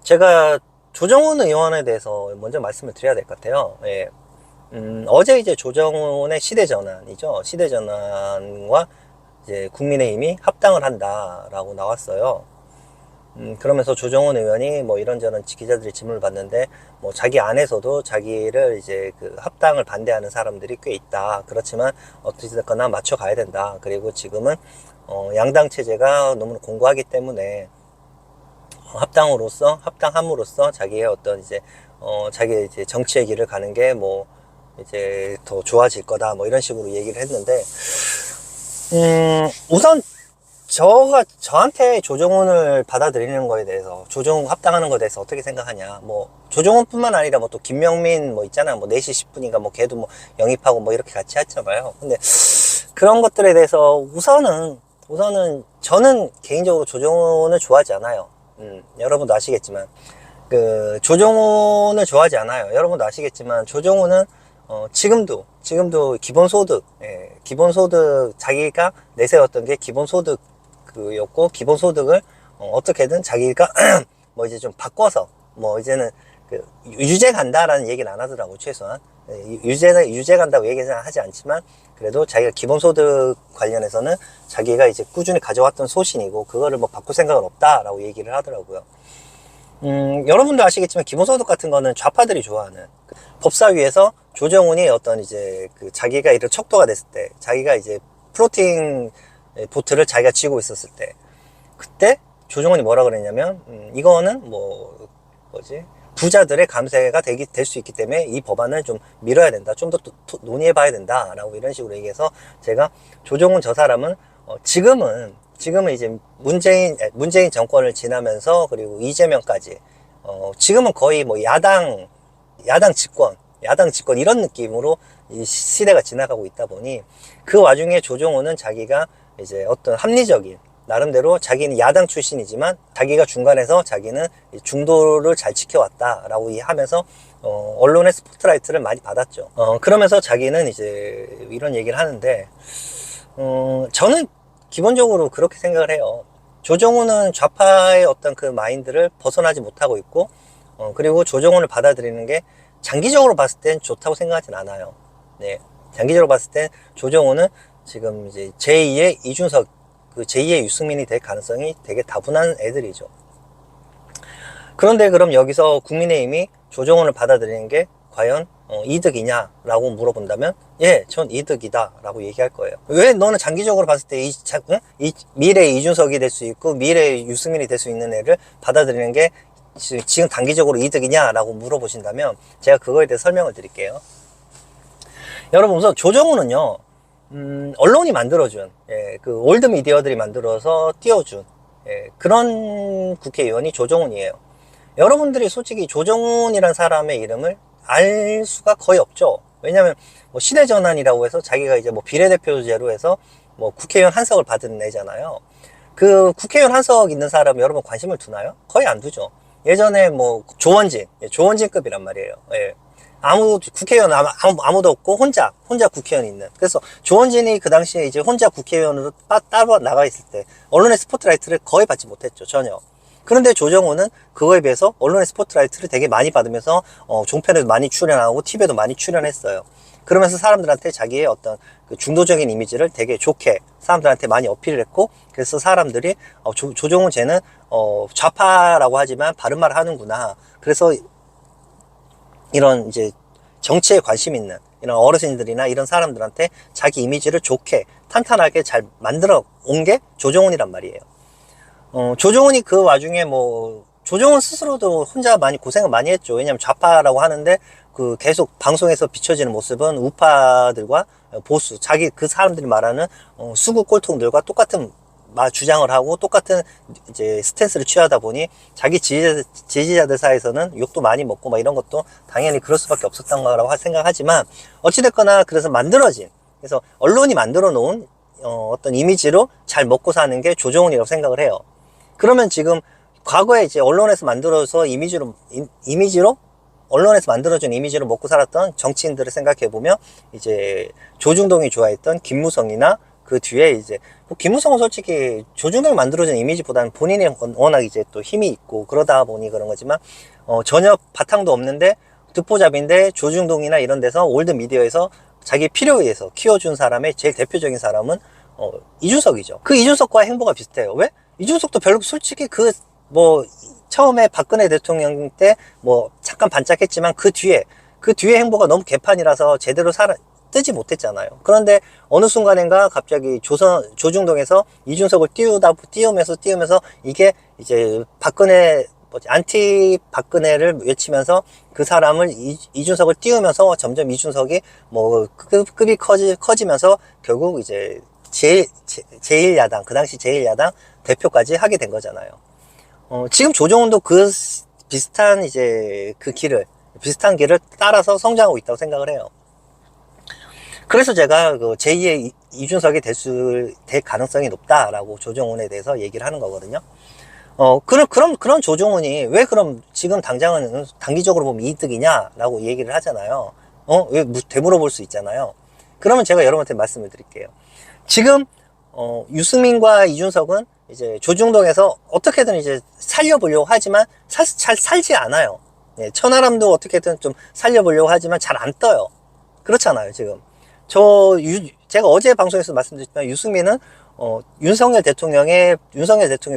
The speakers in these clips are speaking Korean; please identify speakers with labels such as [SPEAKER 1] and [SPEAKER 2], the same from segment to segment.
[SPEAKER 1] 제가 조정훈 의원에 대해서 먼저 말씀을 드려야 될 것 같아요. 예. 어제 이제 조정훈의 시대전환이죠. 시대전환과 이제 국민의힘이 합당을 한다라고 나왔어요. 그러면서 조정훈 의원이 뭐 이런저런 기자들이 질문을 받는데, 뭐 자기 안에서도 자기를 이제 그 합당을 반대하는 사람들이 꽤 있다. 그렇지만 어찌됐거나 맞춰가야 된다. 그리고 지금은 양당 체제가 너무 공고하기 때문에 합당함으로써 자기의 어떤 이제 자기의 이제 정치의 길을 가는 게 뭐 이제 더 좋아질 거다, 뭐 이런 식으로 얘기를 했는데, 우선 저한테 조정훈을 받아들이는 거에 대해서, 조정훈 합당하는 거에 대해서 어떻게 생각하냐. 뭐 조정훈뿐만 아니라 뭐 또 김명민 뭐 있잖아. 뭐 4시 10분인가 뭐 걔도 뭐 영입하고 뭐 이렇게 같이 했잖아요. 근데 그런 것들에 대해서 우선은 저는 개인적으로 조정훈을 좋아하지 않아요. 여러분도 아시겠지만 조정훈을 좋아하지 않아요. 여러분도 아시겠지만 조정훈은 지금도 기본소득, 기본소득, 자기가 내세웠던 게 기본소득이었고, 기본소득을 어떻게든 자기가 뭐 이제 좀 바꿔서, 뭐 이제는 유죄 간다라는 얘기는 안 하더라고. 최소한 유죄 간다고 얘기는 하지 않지만, 그래도 자기가 기본소득 관련해서는 자기가 이제 꾸준히 가져왔던 소신이고, 그거를 뭐 바꿀 생각은 없다라고 얘기를 하더라고요. 여러분도 아시겠지만 기본소득 같은 거는 좌파들이 좋아하는, 법사위에서 조정훈이 어떤 이제 자기가 이런 척도가 됐을 때, 자기가 이제 플로팅 보트를 자기가 쥐고 있었을 때, 그때 조정훈이 뭐라 그랬냐면, 이거는 부자들의 감세가 될 수 있기 때문에 이 법안을 좀 미뤄야 된다, 좀 더 논의해 봐야 된다 라고 이런 식으로 얘기해서, 제가 조정훈 저 사람은 지금은 이제 문재인 정권을 지나면서, 그리고 이재명까지 지금은 거의 뭐 야당 집권 이런 느낌으로 이 시대가 지나가고 있다 보니, 그 와중에 조정훈은 자기가 이제 어떤 합리적인, 나름대로 자기는 야당 출신이지만 자기가 중간에서 자기는 중도를 잘 지켜왔다라고 하면서 언론의 스포트라이트를 많이 받았죠. 그러면서 자기는 이제 이런 얘기를 하는데, 저는 기본적으로 그렇게 생각을 해요. 조정훈은 좌파의 어떤 그 마인드를 벗어나지 못하고 있고, 그리고 조정훈을 받아들이는 게 장기적으로 봤을 땐 좋다고 생각하진 않아요. 네. 장기적으로 봤을 땐 조정훈은 지금 이제 제2의 이준석, 제2의 유승민이 될 가능성이 되게 다분한 애들이죠. 그런데 그럼 여기서 국민의힘이 조정훈을 받아들이는 게 과연 이득이냐라고 물어본다면, 예, 전 이득이다 라고 얘기할 거예요. 왜 너는 장기적으로 봤을 때 미래의 이준석이 될 수 있고 미래의 유승민이 될 수 있는 애를 받아들이는 게 지금 단기적으로 이득이냐라고 물어보신다면, 제가 그거에 대해 설명을 드릴게요. 여러분, 우선 조정훈은요, 언론이 만들어준, 올드 미디어들이 만들어서 띄워준, 그런 국회의원이 조정훈이에요. 여러분들이 솔직히 조정훈이란 사람의 이름을 알 수가 거의 없죠. 왜냐면 뭐 시대전환이라고 해서 자기가 이제 뭐 비례대표제로 해서 뭐 국회의원 한석을 받은 애잖아요. 그 국회의원 한석 있는 사람 여러분 관심을 두나요? 거의 안 두죠. 예전에 뭐 조원진급이란 말이에요. 국회의원 아무도 없고 혼자 국회의원 있는. 그래서 조원진이 그 당시에 이제 혼자 국회의원으로 따로 나가 있을 때 언론의 스포트라이트를 거의 받지 못했죠. 전혀. 그런데 조정훈은 그거에 비해서 언론의 스포트라이트를 되게 많이 받으면서 종편에도 많이 출연하고 TV에도 많이 출연했어요. 그러면서 사람들한테 자기의 어떤 그 중도적인 이미지를 되게 좋게 사람들한테 많이 어필을 했고, 그래서 사람들이 조정훈 쟤는 좌파라고 하지만 바른말을 하는구나. 그래서 이런 이제 정치에 관심 있는 이런 어르신들이나 이런 사람들한테 자기 이미지를 좋게 탄탄하게 잘 만들어 온 게 조정훈이란 말이에요. 조정훈이 그 와중에 조정훈 스스로도 혼자 많이 고생을 많이 했죠. 왜냐면 좌파라고 하는데 계속 방송에서 비춰지는 모습은 우파들과 보수, 그 사람들이 말하는 수구 꼴통들과 똑같은 주장을 하고 똑같은 이제 스탠스를 취하다 보니 자기 지지자들 사이에서는 욕도 많이 먹고 이런 것도 당연히 그럴 수밖에 없었던 거라고 생각하지만, 어찌됐거나 그래서 언론이 만들어 놓은 어떤 이미지로 잘 먹고 사는 게 조정훈이라고 생각을 해요. 그러면 지금 과거에 이제 언론에서 만들어준 이미지로 먹고 살았던 정치인들을 생각해 보면, 이제 조중동이 좋아했던 김무성이나 그 뒤에 이제 뭐 김무성은 솔직히 조중동이 만들어진 이미지보다는 본인이 워낙 이제 또 힘이 있고 그러다 보니 그런 거지만 전혀 바탕도 없는데 듣보잡인데 조중동이나 이런 데서 올드 미디어에서 자기 필요에 의해서 키워준 사람의 제일 대표적인 사람은 이준석이죠. 그 이준석과 행보가 비슷해요. 왜? 이준석도 별로 솔직히 뭐 처음에 박근혜 대통령 때 뭐 잠깐 반짝했지만 그 뒤에 행보가 너무 개판이라서 제대로 뜨지 못했잖아요. 그런데 어느 순간인가 갑자기 조중동에서 이준석을 띄우면서 이게 이제 박근혜 안티 박근혜를 외치면서 그 사람을 이준석을 띄우면서 점점 이준석이 뭐 급이 커지면서 결국 이제 제1야당 그 당시 제1야당 대표까지 하게 된 거잖아요. 지금 조정훈도 비슷한 비슷한 길을 따라서 성장하고 있다고 생각을 해요. 그래서 제가 제2의 이준석이 될 가능성이 높다라고 조정훈에 대해서 얘기를 하는 거거든요. 그런 조정훈이 왜 그럼 지금 당장은 단기적으로 보면 이득이냐라고 얘기를 하잖아요. 왜 되물어볼 수 있잖아요. 그러면 제가 여러분한테 말씀을 드릴게요. 지금 유승민과 이준석은 이제 조중동에서 어떻게든 이제 살려보려고 하지만 잘 살지 않아요. 예, 천하람도 어떻게든 좀 살려보려고 하지만 잘 안 떠요. 그렇잖아요, 지금. 제가 어제 방송에서 말씀드렸지만 유승민은 윤석열 대통령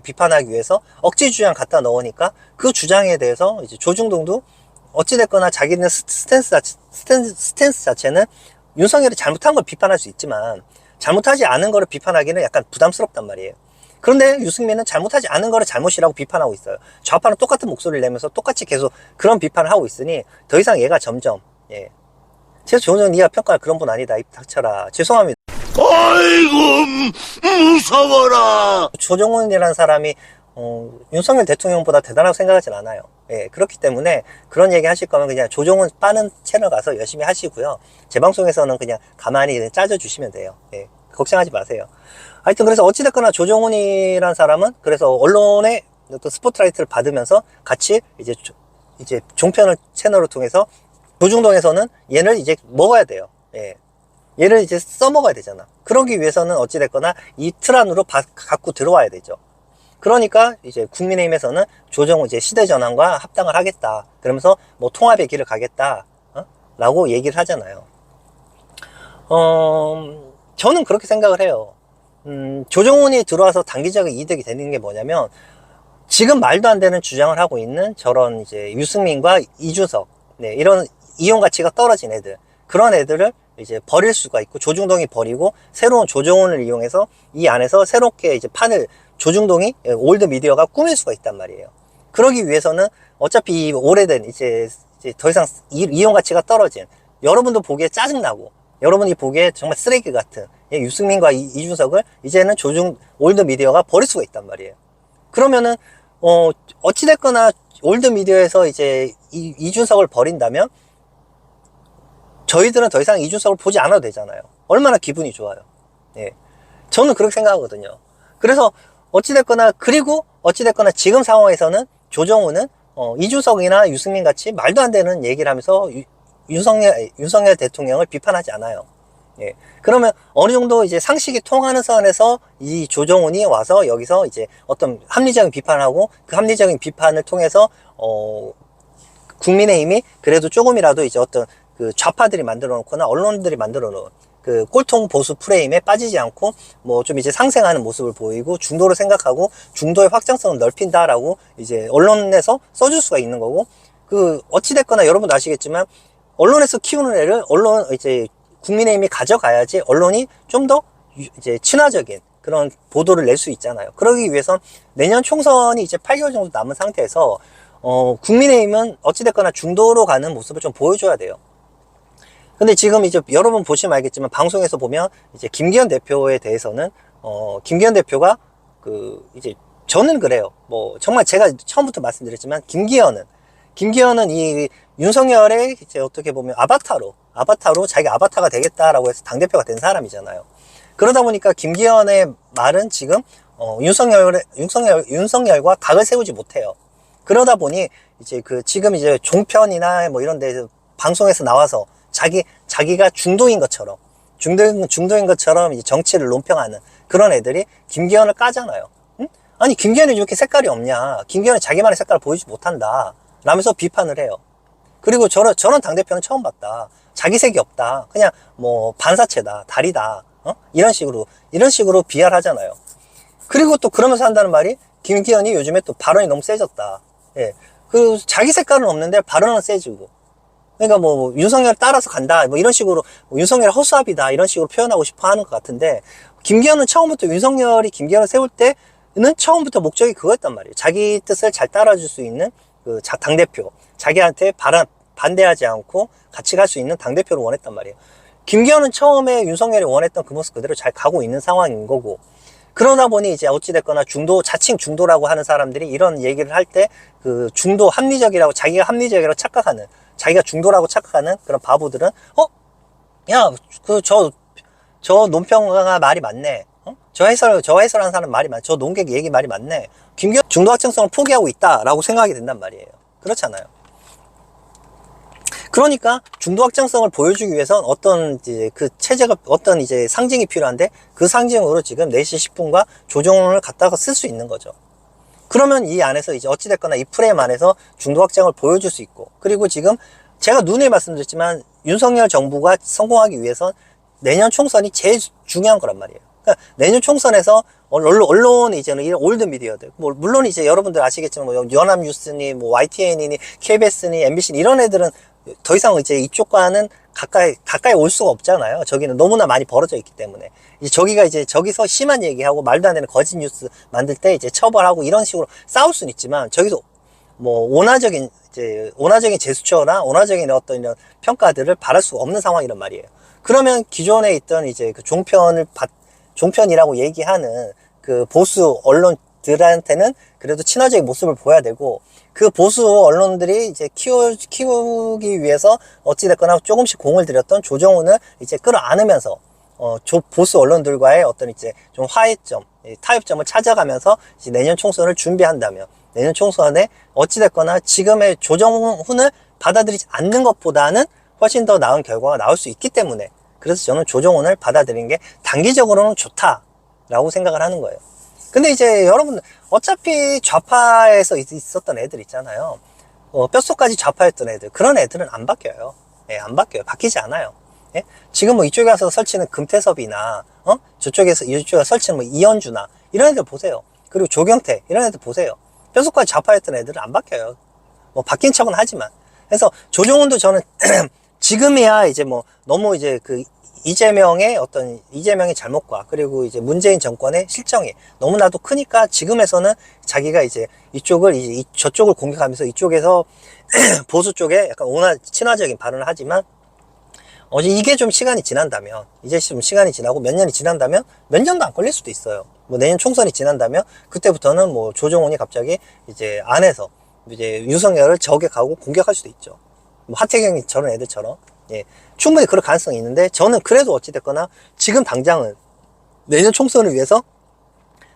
[SPEAKER 1] 비판하기 위해서 억지 주장 갖다 넣으니까 그 주장에 대해서 이제 조중동도 어찌됐거나 자기는 스탠스 자체는 윤석열이 잘못한 걸 비판할 수 있지만 잘못하지 않은 거를 비판하기는 약간 부담스럽단 말이에요. 그런데 유승민은 잘못하지 않은 거를 잘못이라고 비판하고 있어요. 좌파는 똑같은 목소리를 내면서 똑같이 계속 그런 비판을 하고 있으니 더 이상 얘가 점점 제가 조정훈 네가 평가할 그런 분 아니다. 입 닥쳐라. 죄송합니다.
[SPEAKER 2] 아이고 무서워라.
[SPEAKER 1] 조정훈이라는 사람이 윤석열 대통령보다 대단하다고 생각하진 않아요. 예, 그렇기 때문에 그런 얘기 하실 거면 그냥 조정훈 빠는 채널 가서 열심히 하시고요. 제 방송에서는 그냥 가만히 짜줘주시면 돼요. 예, 걱정하지 마세요. 하여튼 그래서 어찌됐거나 조정훈이라는 사람은 그래서 언론의 또 스포트라이트를 받으면서 같이 이제 종편 채널을 통해서 조중동에서는 얘를 이제 먹어야 돼요. 예. 얘를 이제 써먹어야 되잖아. 그러기 위해서는 어찌됐거나 이 틀 안으로 갖고 들어와야 되죠. 그러니까 이제 국민의힘에서는 조정훈 이제 시대전환과 합당을 하겠다. 그러면서 뭐 통합의 길을 가겠다. 라고 얘기를 하잖아요. 저는 그렇게 생각을 해요. 조정훈이 들어와서 단기적인 이득이 되는 게 뭐냐면 지금 말도 안 되는 주장을 하고 있는 저런 이제 유승민과 이준석, 네, 이런 이용 가치가 떨어진 애들, 그런 애들을 이제 버릴 수가 있고 조중동이 버리고 새로운 조정훈을 이용해서 이 안에서 새롭게 이제 조중동이 올드 미디어가 꾸밀 수가 있단 말이에요. 그러기 위해서는 어차피 이 오래된 이제 더 이상 이용 가치가 떨어진, 여러분도 보기에 짜증나고 여러분이 보기에 정말 쓰레기 같은 유승민과 이준석을 이제는 올드 미디어가 버릴 수가 있단 말이에요. 그러면은 어찌됐거나 올드 미디어에서 이제 이준석을 버린다면 저희들은 더 이상 이준석을 보지 않아도 되잖아요. 얼마나 기분이 좋아요. 예. 저는 그렇게 생각하거든요. 그래서 어찌됐거나 지금 상황에서는 조정훈은 이준석이나 유승민 같이 말도 안 되는 얘기를 하면서 윤석열 대통령을 비판하지 않아요. 예. 그러면 어느 정도 이제 상식이 통하는 선에서 이 조정훈이 와서 여기서 이제 어떤 합리적인 비판을 하고 그 합리적인 비판을 통해서 국민의힘이 그래도 조금이라도 이제 어떤 그 좌파들이 만들어 놓거나 언론들이 만들어 놓은 그 꼴통 보수 프레임에 빠지지 않고 뭐 좀 이제 상생하는 모습을 보이고 중도를 생각하고 중도의 확장성을 넓힌다라고 이제 언론에서 써줄 수가 있는 거고, 그 어찌됐거나 여러분도 아시겠지만 언론에서 키우는 애를 이제 국민의힘이 가져가야지 언론이 좀 더 이제 친화적인 그런 보도를 낼 수 있잖아요. 그러기 위해선 내년 총선이 이제 8개월 정도 남은 상태에서 국민의힘은 어찌됐거나 중도로 가는 모습을 좀 보여줘야 돼요. 근데 지금 이제 여러분 보시면 알겠지만 방송에서 보면 이제 김기현 대표에 대해서는 김기현 대표가 이제 저는 그래요. 뭐 정말 제가 처음부터 말씀드렸지만 김기현은 이 윤석열의 이제 어떻게 보면 아바타로 자기 아바타가 되겠다라고 해서 당대표가 된 사람이잖아요. 그러다 보니까 김기현의 말은 지금 윤석열과 각을 세우지 못해요. 그러다 보니 이제 지금 이제 종편이나 뭐 이런 데서 방송에서 나와서 자기가 중도인 것처럼 중도인 것처럼 이제 정치를 논평하는 그런 애들이 김기현을 까잖아요. 응? 아니, 김기현이 이렇게 색깔이 없냐. 김기현이 자기만의 색깔을 보이지 못한다. 라면서 비판을 해요. 그리고 저런 당대표는 처음 봤다. 자기 색이 없다. 그냥 뭐 반사체다. 다리다. 이런 식으로 비하를 하잖아요. 그리고 또 그러면서 한다는 말이 김기현이 요즘에 또 발언이 너무 세졌다. 예. 그 자기 색깔은 없는데 발언은 세지고. 그러니까 뭐 윤석열 따라서 간다. 뭐 이런 식으로 윤석열 허수아비다. 이런 식으로 표현하고 싶어 하는 것 같은데 김기현은 처음부터 윤석열이 김기현을 세울 때는 처음부터 목적이 그거였단 말이에요. 자기 뜻을 잘 따라줄 수 있는 그 당대표. 자기한테 반대하지 않고 같이 갈 수 있는 당대표를 원했단 말이에요. 김기현은 처음에 윤석열이 원했던 그 모습 그대로 잘 가고 있는 상황인 거고, 그러다 보니 이제 어찌됐거나 자칭 중도라고 하는 사람들이 이런 얘기를 할 때 그 중도 합리적이라고, 자기가 합리적이라고 착각하는, 자기가 중도라고 착각하는 그런 바보들은, 야, 저 논평가 말이 맞네. 저 해설한 사람 말이 맞네. 저 논객 얘기 말이 맞네. 김기현 중도 확정성을 포기하고 있다라고 생각이 된단 말이에요. 그렇잖아요. 그러니까 중도 확장성을 보여주기 위해선 어떤 이제 그 체제가 어떤 이제 상징이 필요한데 그 상징으로 지금 4시 10분과 조정훈을 갖다가 쓸 수 있는 거죠. 그러면 이 안에서 이제 어찌됐거나 이 프레임 안에서 중도 확장을 보여줄 수 있고, 그리고 지금 제가 누누이 말씀드렸지만 윤석열 정부가 성공하기 위해선 내년 총선이 제일 중요한 거란 말이에요. 그러니까 내년 총선에서 언론이 이제는 이런 올드 미디어들, 뭐 물론 이제 여러분들 아시겠지만 뭐 연합뉴스니 뭐 YTN이니 KBS니 MBC니 이런 애들은 더 이상 이제 이쪽과는 가까이 올 수가 없잖아요. 저기는 너무나 많이 벌어져 있기 때문에. 이제 저기서 심한 얘기하고 말도 안 되는 거짓 뉴스 만들 때 이제 처벌하고 이런 식으로 싸울 수는 있지만, 저기서 뭐 온화적인 제스처나 온화적인 어떤 이런 평가들을 바랄 수가 없는 상황이란 말이에요. 그러면 기존에 있던 이제 그 종편이라고 얘기하는 그 보수 언론들한테는 그래도 친화적인 모습을 보여야 되고, 그 보수 언론들이 이제 키우기 위해서 어찌됐거나 조금씩 공을 들였던 조정훈을 이제 끌어안으면서, 보수 언론들과의 어떤 이제 좀 타협점을 찾아가면서 이제 내년 총선을 준비한다면, 내년 총선에 어찌됐거나 지금의 조정훈을 받아들이지 않는 것보다는 훨씬 더 나은 결과가 나올 수 있기 때문에, 그래서 저는 조정훈을 받아들이는 게 단기적으로는 좋다라고 생각을 하는 거예요. 근데 이제 여러분, 어차피 좌파에서 있었던 애들 있잖아요. 뼛속까지 좌파였던 애들. 그런 애들은 안 바뀌어요. 예, 안 바뀌어요. 바뀌지 않아요. 예? 지금 뭐 이쪽에 와서 설치는 금태섭이나, 이쪽에 설치는 뭐 이현주나, 이런 애들 보세요. 그리고 조경태, 이런 애들 보세요. 뼛속까지 좌파였던 애들은 안 바뀌어요. 뭐 바뀐 척은 하지만. 그래서 조정훈도 저는 지금이야 이제 뭐 너무 이제 그 이재명의 잘못과 그리고 이제 문재인 정권의 실정이 너무나도 크니까 지금에서는 자기가 이제 저쪽을 공격하면서 이쪽에서 보수 쪽에 약간 친화적인 발언을 하지만, 이게 좀 시간이 지난다면, 이제 좀 시간이 지나고 몇 년이 지난다면 몇 년도 안 걸릴 수도 있어요. 뭐 내년 총선이 지난다면 그때부터는 뭐 조정훈이 갑자기 이제 안에서 이제 윤석열을 저격하고 공격할 수도 있죠. 뭐 하태경이 저런 애들처럼. 예, 충분히 그럴 가능성이 있는데, 저는 그래도 어찌됐거나 지금 당장은 내년 총선을 위해서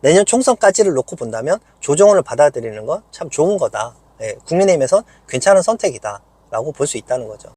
[SPEAKER 1] 내년 총선까지를 놓고 본다면 조정훈을 받아들이는 건 참 좋은 거다. 예, 국민의힘에선 괜찮은 선택이다 라고 볼 수 있다는 거죠.